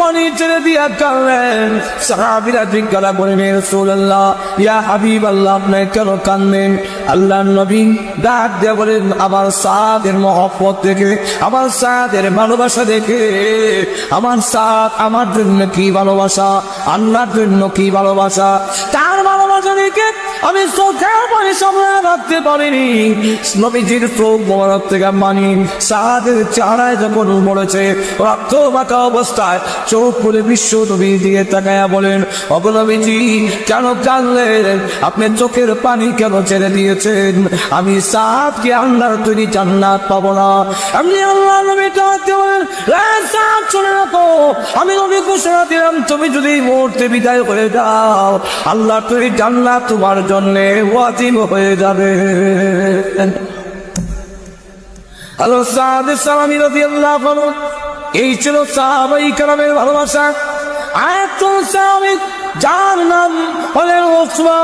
পানি ছেড়ে দিয়া কাঁদলেন। সাহাবীরা জিজ্ঞাসা করলেন, ইয়া রাসূলুল্লাহ, ইয়া হাবিবাল্লাহ, আপনি কেন কাঁদলেন? আল্লাহর নবী ডাক দিয়ে বলেন, আমার সাদের মহব্বত দেখে, আমার সাদের ভালোবাসা দেখে, আমার সাদ আমার জন্য কি ভালোবাসা, আল্লাহর জন্য কি ভালোবাসা, তার ভালোবাসা দেখে আমি চোখের পানি সামনে রাখতে পারিনি। নবীজির চোখ মোবারক থেকে পানি সাদের চেহারায় যখন পড়েছে, রক্ত মাখা অবস্থায় চোখ খুলে বিশ্ব নবী দিয়ে তাকায়া বলেন, ওগো নবীজি, কেন কাঁদলেন? আপনি চোখের পানি কেন ছেড়ে দিয়েছেন? আমি সাদকে আল্লাহর তৈরি জান্নাত পাবো না? আপনি আল্লাহ নবী ডাকতে বলেন, সাদ শুনে রাখো, আমি নবী ঘোষণা দিলাম, তুমি যদি এই মুহূর্তে বিদায় করে দাও, আল্লাহর তৈরি জান্নাত তোমার জন্য ওয়াজিব হয়ে যাবে। হ্যালো সাদ সালামি রাদিয়াল্লাহু আনহু, এই ছিল সাহাবায়ে কেরামের ভালোবাসা। আরেকজন সাহাবী যার নাম হলেন উকবা,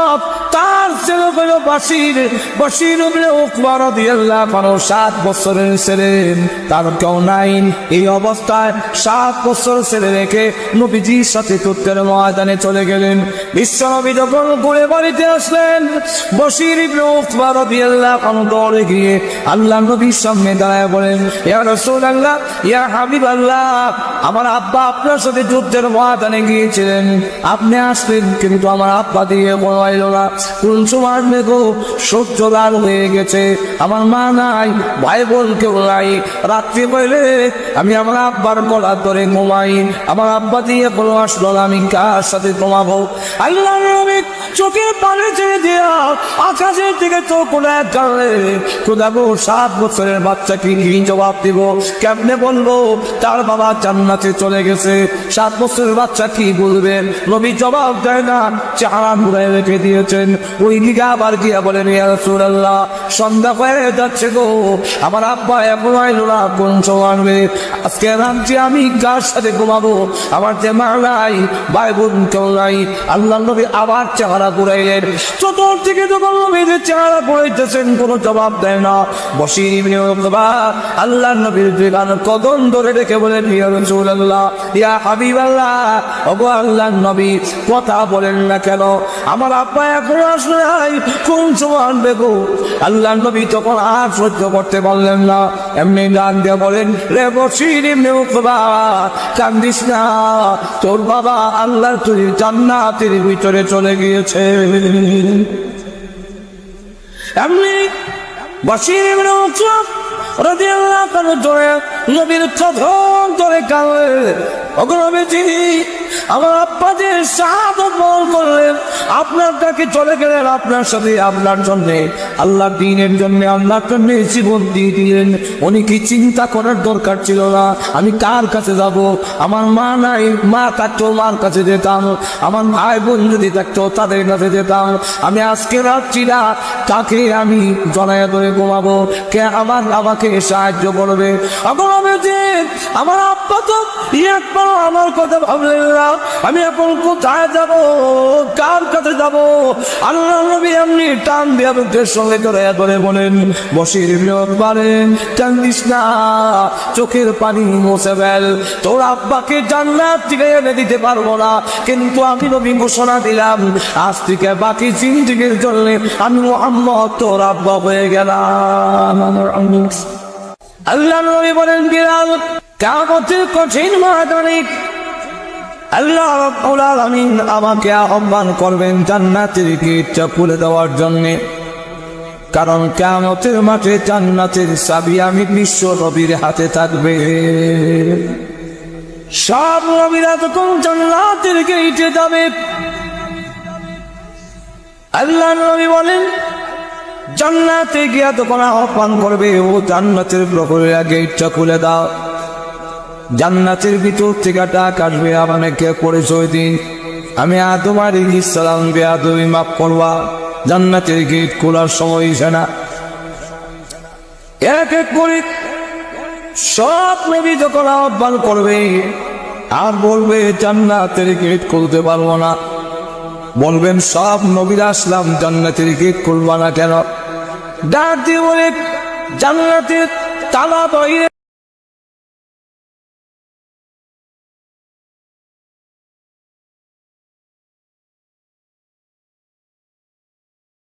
তার ছেলে হল বাশির। বাশির ইবনে উকবা রাদিয়াল্লাহু আনহু 7 বছরের ছেলে, তার কেউ নাই। এই অবস্থায় 7 বছর ছেলে রেখে নবীজির সাথে যুদ্ধের ময়দানে চলে গেলেন। বিশ্বনবী যখন ঘুরে বাড়িতে আসলেন, বাশির ইবনে উকবা রাদিয়াল্লাহু আনহু দৌড়ে গিয়ে আল্লাহ নবীর সামনে দাঁড়ায় বলেন, ইয়া রাসূলুল্লাহ, ইয়া হাবিবাল্লাহ, আমার আব্বা আপনার সাথে যুদ্ধের ময়দানে গিয়েছিলেন, আপনি আসলেন কিন্তু আমার আব্বা দিয়ে বড় হইল না। কোন সময় মেঘো সহ্য লাল হয়ে গেছে, আমার মা নাই, ভাই বোন কেউ নাই। রাত্রি হইলে আমি আমার আব্বার গলা ধরে ঘুমাই, আমার আব্বা দিয়ে বড় আসলো না, আমি কার সাথে ঘুমাবো? আল্লাহ নবী চোখের পানি ছেড়ে দিয়া আকাশের দিকে চোখ খুলে কাঁদলে, খোদাগো 7 বছরের বাচ্চাকে কি জবাব দিব? কেমনে বলবো তার বাবা জান্নাতে চলে গেছে? 7 বছরের বাচ্চা কি বলবে? নবী জবাব দেয় না, চেহারা ঘুরে রেখে দিয়েছেন। ওই দিকে আবার গিয়া বলেন, ইয়া রাসূলুল্লাহ, সন্ধ্যা হয়ে যাচ্ছে গো, আমার আব্বা এখন আইলো না, কোন সময় আসবে? আজকে রাত্রে আমি কার সাথে ঘুমাবো? আমার যে মা নাই, ভাই বোন কেউ নাই। আল্লাহ নবী আবার চেহারা ঘুরাইলেন। চতুর্দিকে যখন নবীর চেহারা ঘুরাইতেছেন, কোনো জবাব দেয় না। বাশির ইবনে উকবা আল্লাহ নবীর দুইখান কদম ধরে রেখে বলেন, ইয়া রাসূলুল্লাহ, ইয়া হাবিবাল্লাহ, ওগো আল্লাহর নবী, কথা বলেন না কেন? আমার আব্বা এখন আসলে নাই, কোন সময় আনবে গো? আল্লাহর নবী তখন আর সহ্য করতে পারলেন না, এমনি গান দিয়ে বলেন, রে বাশির ইবনে উকবা, কান্দিস না, তোর বাবা আল্লাহর তৈরি জান্নাতের ভিতরে চলে গিয়েছে। এমনি বাশির ইবনে উকবা রাদিয়াল্লাহু আনহু ধরে নবীর কদম ধরে কাঁদলেন, ওগো নবীজি, আমার আব্বা যে শাহাদাত বরণ করলেন, আপনার কাছে চলে গেলেন, আপনার সাথে আপনার জন্য, আল্লাহর দ্বীনের জন্য, আল্লাহর জন্য জীবন দিয়ে দিলেন। উনি কি চিন্তা করার দরকার ছিল না? আমি কার কাছে যাব? আমার মা নাই, মা থাকতো মার কাছে যেতাম, আমার ভাই বোন যদি থাকতো তাদের কাছে যেতাম। আমি আজকে রাত্রিরা কাকে আমি জড়াইয়া ধরে ঘুমাবো? কে আমার আমাকে সাহায্য করবে? আমার আব্বা তো একবার আমার কথা ভাবলেন না, আমি এখন কোথায় যাব, কার কাছে যাব? আল্লাহ নবী এমনি টান দিয়া বুকের সঙ্গে জড়াইয়া ধরে বলেন, বাশির ইবনে উকবা, কান্দিস না, চোখের পানি মুছে ফেল, তোর আব্বাকে জান্নাত থেকে এনে দিতে পারবো না, কিন্তু আমি নবী ঘোষণা দিলাম, আজ থেকে বাকি জিন্দেগীর জন্য আমি মুহাম্মদ তোর আব্বা হয়ে গেলাম। আল্লাহ নবী বলেন, বিলাল, কিয়ামতের কঠিন ময়দানে আল্লাহ রাব্বুল আলামিন আমাকে আহ্বান করবেন জান্নাতের গেটটা খুলে দেওয়ার জন্য, কারণ কিয়ামতের মাঠে জান্নাতের চাবি আমি বিশ্ব নবীর হাতে থাকবে। সব নবীরা তখন জান্নাতের গেটে যাবে। আল্লাহ নবী বলেন, জান্নাতে গিয়া তখন আহ্বান করবে, ও জান্নাতের প্রহরীরা গেটটা খুলে দাও। জান্নাতের ভিতর থেকে ডাক আসবে, আমাকে পরিচয় দিন, আমি আদম আলাইহিস সালাম, বেয়াদবি মাফ করবা। জান্নাতের গেট খোলার সময় হইছে না। এক এক করে সব নবী যখন আহ্বান করবে আর বলবে জান্নাতের গেট খুলতে পারবো না, বলবেন সব নবীরা আসলাম, জান্নাতের গেট খুলবা না কেন? ডাক দিয়ে বলে, জান্নাতের তালা বাইরে